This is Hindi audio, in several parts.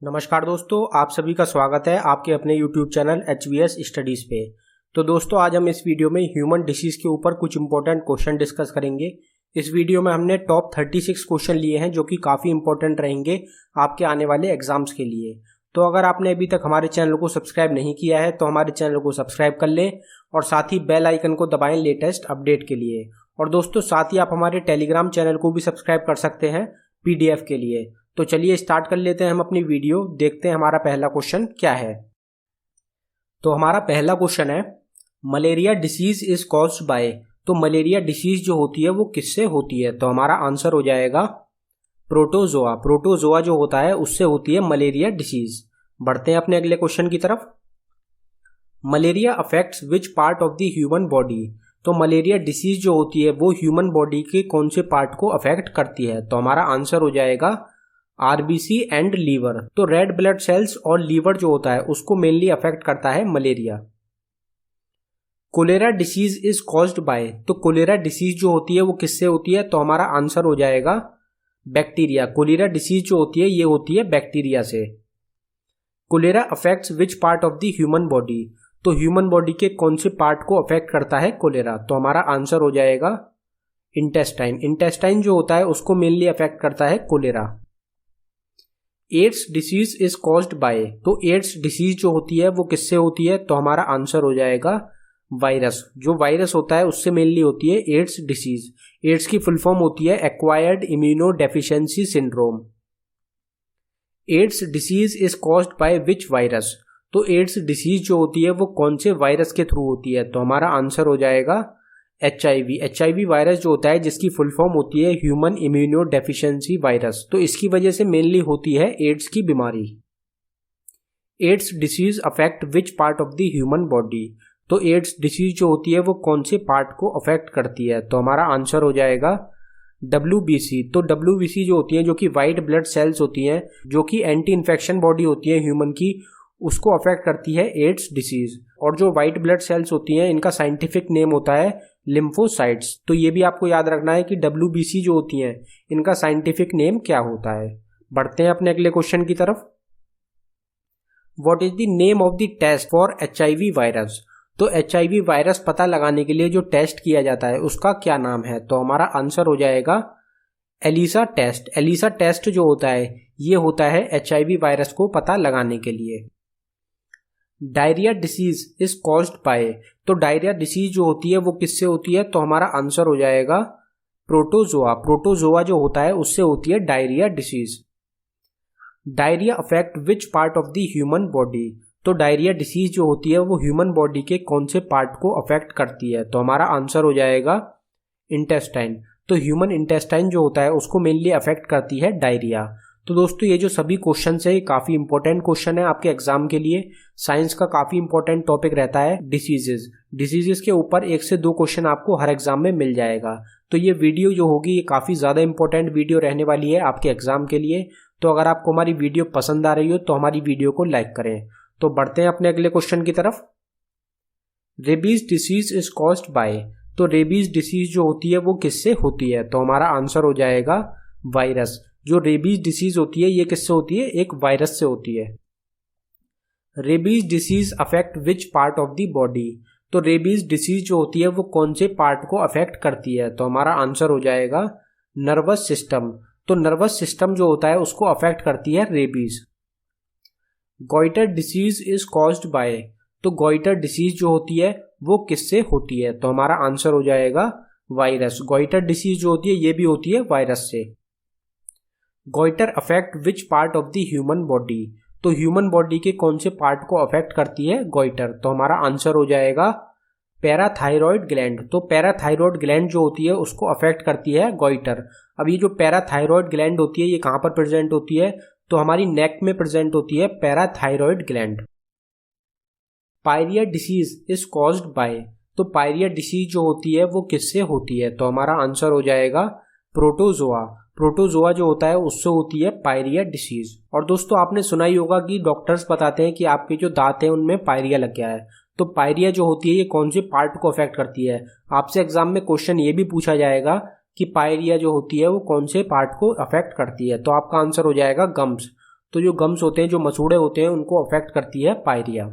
नमस्कार दोस्तों, आप सभी का स्वागत है आपके अपने YouTube चैनल HVS स्टडीज़ पे। तो दोस्तों, आज हम इस वीडियो में ह्यूमन डिसीज़ के ऊपर कुछ इंपॉर्टेंट क्वेश्चन डिस्कस करेंगे। इस वीडियो में हमने टॉप 36 क्वेश्चन लिए हैं जो कि काफ़ी इंपॉर्टेंट रहेंगे आपके आने वाले एग्जाम्स के लिए। तो अगर आपने अभी तक हमारे चैनल को सब्सक्राइब नहीं किया है तो हमारे चैनल को सब्सक्राइब कर लें और साथ ही बेल आइकन को दबाएं लेटेस्ट अपडेट के लिए। और दोस्तों, साथ ही आप हमारे टेलीग्राम चैनल को भी सब्सक्राइब कर सकते हैं PDF के लिए। तो चलिए स्टार्ट कर लेते हैं हम अपनी वीडियो। देखते हैं हमारा पहला क्वेश्चन क्या है। तो हमारा पहला क्वेश्चन है, malaria disease is caused by. तो मलेरिया डिसीज जो होती है वो किससे होती है? तो हमारा आंसर हो जाएगा प्रोटोजोआ। प्रोटोजोआ जो होता है उससे होती है मलेरिया डिसीज। बढ़ते हैं अपने अगले क्वेश्चन की तरफ। Malaria affects which part of the human body. तो मलेरिया डिसीज जो होती है वो ह्यूमन बॉडी के कौन से पार्ट को अफेक्ट करती है? तो हमारा आंसर हो जाएगा RBC एंड लीवर। तो रेड ब्लड सेल्स और लीवर जो होता है उसको मेनली अफेक्ट करता है malaria. Cholera disease is caused by. तो कोलेरा डिसीज जो होती है वो किससे होती है? तो हमारा आंसर हो जाएगा बैक्टीरिया। कोलेरा डिसीज जो होती है ये होती है बैक्टीरिया से। Cholera affects which part of the human body. तो ह्यूमन बॉडी के कौन से पार्ट को अफेक्ट करता है कोलेरा? तो हमारा आंसर हो जाएगा इंटेस्टाइन। इंटेस्टाइन जो होता है उसको मेनली अफेक्ट करता है cholera. AIDS disease is caused by. तो एड्स डिसीज जो होती है वो किससे होती है? तो हमारा आंसर हो जाएगा वायरस। जो वायरस होता है उससे मेनली होती है एड्स डिसीज। एड्स की फुल फॉर्म होती है acquired immunodeficiency syndrome. AIDS disease is caused by which virus. तो एड्स डिसीज जो होती है वो कौन से वायरस के थ्रू होती है? तो हमारा आंसर हो जाएगा HIV। HIV वायरस जो होता है जिसकी फुल फॉर्म होती है ह्यूमन इम्यूनो डेफिशिएंसी वायरस। तो इसकी वजह से मेनली होती है एड्स की बीमारी। AIDS disease affect which part of the human body. तो एड्स डिसीज जो होती है वो कौन से पार्ट को अफेक्ट करती है? तो हमारा आंसर हो जाएगा WBC। तो WBC जो होती है जो कि वाइट ब्लड सेल्स होती हैं जो कि एंटी इन्फेक्शन बॉडी होती है ह्यूमन की, उसको अफेक्ट करती है एड्स डिसीज। और जो वाइट ब्लड सेल्स होती हैं इनका साइंटिफिक नेम होता है लिम्फोसाइट्स। तो ये भी आपको याद रखना है कि WBC जो होती हैं इनका साइंटिफिक नेम क्या होता है। बढ़ते हैं अपने अगले क्वेश्चन की तरफ। What is the name of the test for HIV virus. तो HIV वायरस पता लगाने के लिए जो टेस्ट किया जाता है उसका क्या नाम है? तो हमारा आंसर हो जाएगा एलिसा टेस्ट। एलिसा टेस्ट जो होता है ये होता है HIV वायरस को पता लगाने के लिए। Diarrhoea disease is caused by. तो डायरिया डिसीज जो होती है वो किससे होती है? तो हमारा आंसर हो जाएगा प्रोटोजोआ। प्रोटोजोआ जो होता है उससे होती है diarrhoea disease. Diarrhoea affect which part of the human body. तो डायरिया डिसीज जो होती है वो ह्यूमन बॉडी के कौन से पार्ट को अफेक्ट करती है? तो हमारा आंसर हो जाएगा इंटेस्टाइन। तो ह्यूमन इंटेस्टाइन जो होता है उसको मेनली अफेक्ट करती है डायरिया। तो दोस्तों, ये जो सभी क्वेश्चन है काफ़ी इंपॉर्टेंट क्वेश्चन है आपके एग्जाम के लिए। साइंस का काफ़ी इंपॉर्टेंट टॉपिक रहता है डिसीजेस के ऊपर 1 से 2 क्वेश्चन आपको हर एग्जाम में मिल जाएगा। तो ये वीडियो जो होगी ये काफ़ी ज़्यादा इंपॉर्टेंट वीडियो रहने वाली है आपके एग्जाम के लिए। तो अगर आपको हमारी वीडियो पसंद आ रही हो तो हमारी वीडियो को लाइक करें। तो बढ़ते हैं अपने अगले क्वेश्चन की तरफ। Rabies disease is caused by. तो रेबीज डिसीज जो होती है वो किससे होती है? तो हमारा आंसर हो जाएगा वायरस। जो रेबीज डिसीज होती है ये किससे होती है? एक वायरस से होती है। Rabies disease affect which part of the body. तो रेबीज डिसीज जो होती है वो कौन से पार्ट को अफेक्ट करती है? तो हमारा आंसर हो जाएगा नर्वस सिस्टम। तो नर्वस सिस्टम जो होता है उसको अफेक्ट करती है rabies. Goitre disease is caused by. तो गॉइटर डिसीज जो होती है वो किससे होती है? तो हमारा आंसर हो जाएगा वायरस। गॉइटर डिसीज जो होती है ये भी होती है वायरस से। Goitre affect which part of the human body. तो ह्यूमन बॉडी के कौन से पार्ट को अफेक्ट करती है गॉइटर? तो हमारा आंसर हो जाएगा पैराथायरॉयड ग्लैंड। तो पैराथायरॉयड ग्लैंड जो होती है उसको अफेक्ट करती है गॉइटर। अब ये जो पैराथायरॉयड ग्लैंड होती है ये कहाँ पर प्रेजेंट होती है? तो हमारी नेक में प्रेजेंट होती है parathyroid gland. Pyorrhea disease is caused by. तो पायरिया डिसीज जो होती है वो किससे होती है? तो हमारा आंसर हो जाएगा प्रोटोजोआ। प्रोटोजोआ जो होता है उससे होती है पायरिया डिसीज। और दोस्तों, आपने सुना ही होगा कि डॉक्टर्स बताते हैं कि आपके जो दांत हैं उनमें पायरिया लग गया है। तो पायरिया जो होती है ये कौन से पार्ट को अफेक्ट करती है? आपसे एग्जाम में क्वेश्चन ये भी पूछा जाएगा कि पायरिया जो होती है वो कौन से पार्ट को अफेक्ट करती है। तो आपका आंसर हो जाएगा गम्स। तो जो गम्स होते हैं, जो मसूड़े होते हैं, उनको अफेक्ट करती है pyorrhea.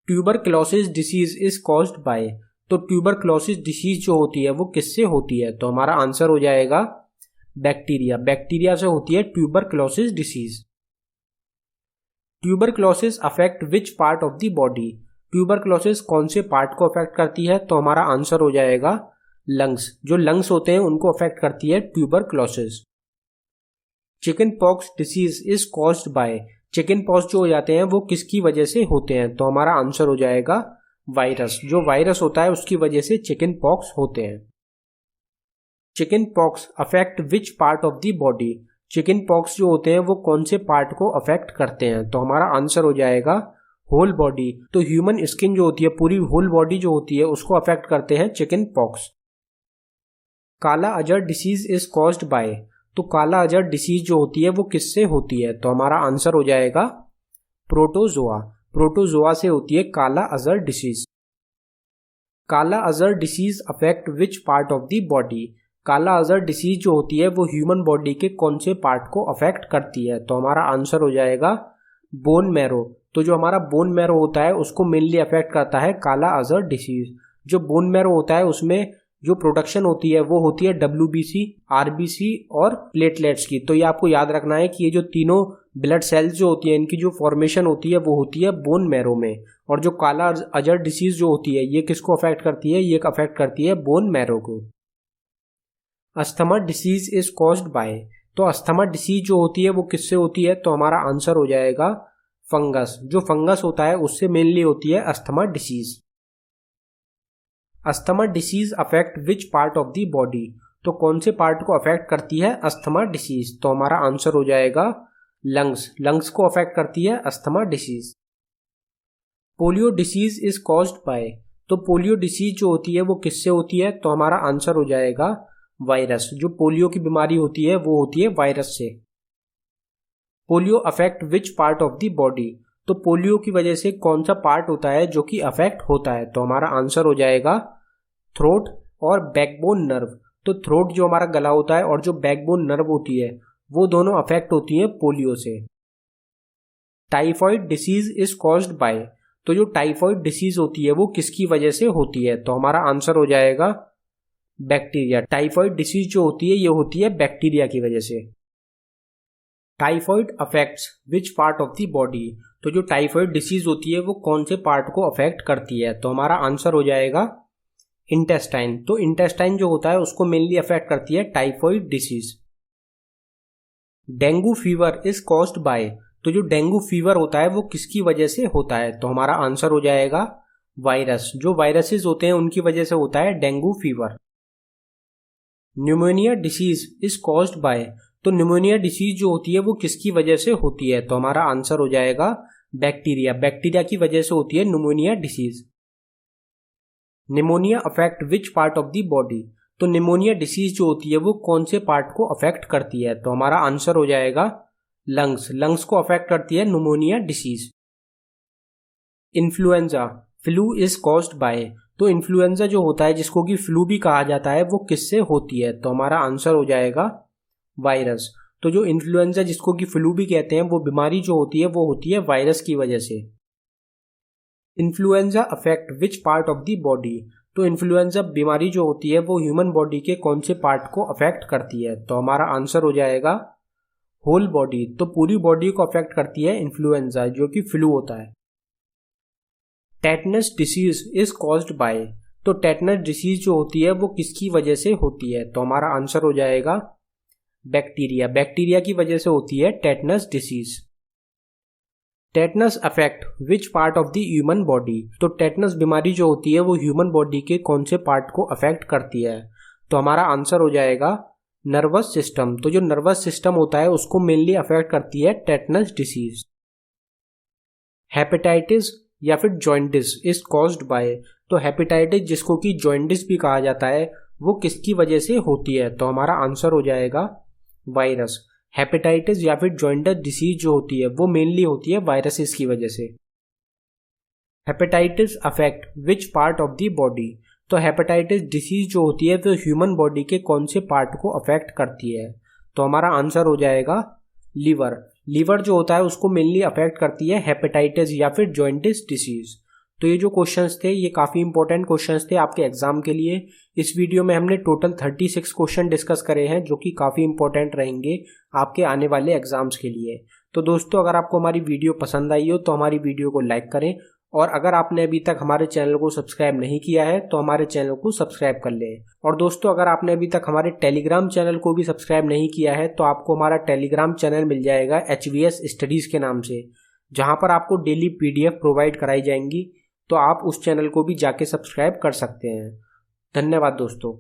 Tuberculosis disease is caused by, तो ट्यूबरक्लोसिस डिसीज जो होती है वो किससे होती है? तो हमारा आंसर हो जाएगा बैक्टीरिया। बैक्टीरिया से होती है tuberculosis disease. Tuberculosis affect which part of the body, tuberculosis कौन से पार्ट को अफेक्ट करती है? तो हमारा आंसर हो जाएगा लंग्स। जो लंग्स होते हैं उनको अफेक्ट करती है tuberculosis. Chicken pox disease is caused bye, chicken pox जो हो जाते हैं वो किसकी वजह से होते हैं? तो हमारा आंसर हो जाएगा वायरस। जो वायरस होता है उसकी वजह से चिकन पॉक्स होते हैं। Chicken pox affect which part of the body, chicken pox जो होते हैं वो कौन से पार्ट को अफेक्ट करते हैं? तो हमारा आंसर हो जाएगा होल बॉडी। तो ह्यूमन स्किन जो होती है, पूरी होल बॉडी जो होती है, उसको अफेक्ट करते हैं चिकन पॉक्स। काला Azhar disease is caused by, तो काला अजहर डिसीज जो होती है वो किससे होती है? तो हमारा आंसर हो जाएगा प्रोटोजोआ। प्रोटोजोआ से होती है काला अजहर डिसीज। काला Azhar disease affect which part of the body, काला अजहर डिसीज जो होती है वो ह्यूमन बॉडी के कौन से पार्ट को अफेक्ट करती है? तो हमारा आंसर हो जाएगा बोन मैरो। तो जो हमारा बोन मैरो होता है उसको मेनली अफेक्ट करता है काला अजहर डिसीज। जो बोन मैरो होता है उसमें जो प्रोडक्शन होती है वो होती है WBC, RBC और प्लेटलेट्स की। तो ये आपको याद रखना है कि ये जो तीनों ब्लड सेल्स जो होती है इनकी जो फॉर्मेशन होती है वो होती है बोन मैरो में। और जो काला अजहर डिसीज जो होती है ये किसको अफेक्ट करती है? ये अफेक्ट करती है बोन मैरो को। Asthma disease is caused by, तो अस्थमा डिसीज जो होती है वो किससे होती है? तो हमारा आंसर हो जाएगा फंगस। जो फंगस होता है उससे मेनली होती है asthma disease. Asthma disease affect which part of the body, तो कौन से पार्ट को अफेक्ट करती है अस्थमा डिसीज? तो हमारा आंसर हो जाएगा लंग्स। लंग्स को अफेक्ट करती है asthma disease. Polio disease is caused by, तो पोलियो डिसीज जो होती है वो किससे होती है? तो हमारा आंसर हो जाएगा वायरस। जो पोलियो की बीमारी होती है वो होती है वायरस से। Polio affect which part of the body, तो पोलियो की वजह से कौन सा पार्ट होता है जो कि अफेक्ट होता है? तो हमारा आंसर हो जाएगा थ्रोट और बैकबोन नर्व। तो थ्रोट जो हमारा गला होता है और जो बैकबोन नर्व होती है वो दोनों अफेक्ट होती हैं पोलियो से। Typhoid disease is caused by, तो जो टाइफॉइड डिसीज होती है वो किसकी वजह से होती है? तो हमारा आंसर हो जाएगा बैक्टीरिया। टाइफॉइड डिसीज जो होती है ये होती है बैक्टीरिया की वजह से। Typhoid affects which part of the body, तो जो टाइफॉइड डिसीज होती है वो कौन से पार्ट को अफेक्ट करती है? तो हमारा आंसर हो जाएगा इंटेस्टाइन। तो इंटेस्टाइन जो होता है उसको मेनली अफेक्ट करती है typhoid disease. Dengue fever is caused by, तो जो डेंगू फीवर होता है वो किसकी वजह से होता है? तो हमारा आंसर हो जाएगा वायरस। जो वायरसेस होते हैं उनकी वजह से होता है dengue fever. Pneumonia disease is caused by, तो न्यूमोनिया डिसीज जो होती है वो किसकी वजह से होती है? तो हमारा आंसर हो जाएगा बैक्टीरिया। बैक्टीरिया की वजह से होती है pneumonia disease. Pneumonia affect which part of the body, तो निमोनिया डिसीज जो होती है वो कौन से पार्ट को अफेक्ट करती है? तो हमारा आंसर हो जाएगा लंग्स। लंग्स को अफेक्ट करती है pneumonia disease. Influenza flu is caused by, तो इन्फ्लुएंजा जो होता है जिसको कि फ्लू भी कहा जाता है वो किससे होती है? तो हमारा आंसर हो जाएगा वायरस। तो जो इन्फ्लुएंजा जिसको कि फ्लू भी कहते हैं वो बीमारी जो होती है वो होती है वायरस की वजह से। Influenza affect which part of the body, तो इन्फ्लुएंजा बीमारी जो होती है वो ह्यूमन बॉडी के कौन से पार्ट को अफेक्ट करती है? तो हमारा आंसर हो जाएगा होल बॉडी। तो पूरी बॉडी को अफेक्ट करती है इन्फ्लुएंजा जो कि फ्लू होता है। Tetanus disease is caused by, तो टेटनस डिसीज जो होती है वो किसकी वजह से होती है? तो हमारा आंसर हो जाएगा बैक्टीरिया। बैक्टीरिया की वजह से होती है tetanus disease. Tetanus affect which part of the human body, तो टेटनस बीमारी जो होती है वो ह्यूमन बॉडी के कौन से पार्ट को अफेक्ट करती है? तो हमारा आंसर हो जाएगा नर्वस सिस्टम। तो जो नर्वस सिस्टम होता है उसको मेनली अफेक्ट करती है टेटनस डिसीज। हेपेटाइटिस या फिर जॉइंटिस इज कॉज्ड बाय, तो हेपेटाइटिस जिसको कि जॉइंटिस भी कहा जाता है वो किसकी वजह से होती है? तो हमारा आंसर हो जाएगा वायरस। हेपेटाइटिस या फिर जॉइंटिस डिसीज जो होती है वो मेनली होती है वायरसेस की वजह से। Hepatitis affect which part of the body, तो हेपेटाइटिस डिसीज जो होती है तो ह्यूमन बॉडी के कौन से पार्ट को अफेक्ट करती है? तो हमारा आंसर हो जाएगा लीवर। लीवर जो होता है उसको मेनली अफेक्ट करती है हेपेटाइटिस या फिर जॉइंटिस डिसीज। तो ये जो क्वेश्चंस थे ये काफ़ी इंपॉर्टेंट क्वेश्चंस थे आपके एग्जाम के लिए। इस वीडियो में हमने टोटल 36 क्वेश्चन डिस्कस करे हैं जो कि काफ़ी इंपॉर्टेंट रहेंगे आपके आने वाले एग्जाम्स के लिए। तो दोस्तों अगर आपको हमारी वीडियो पसंद आई हो तो हमारी वीडियो को लाइक करें, और अगर आपने अभी तक हमारे चैनल को सब्सक्राइब नहीं किया है तो हमारे चैनल को सब्सक्राइब कर लें। और दोस्तों अगर आपने अभी तक हमारे टेलीग्राम चैनल को भी सब्सक्राइब नहीं किया है तो आपको हमारा टेलीग्राम चैनल मिल जाएगा HVS स्टडीज़ के नाम से, जहां पर आपको डेली PDF प्रोवाइड कराई जाएंगी। तो आप उस चैनल को भी जाके सब्सक्राइब कर सकते हैं। धन्यवाद दोस्तों।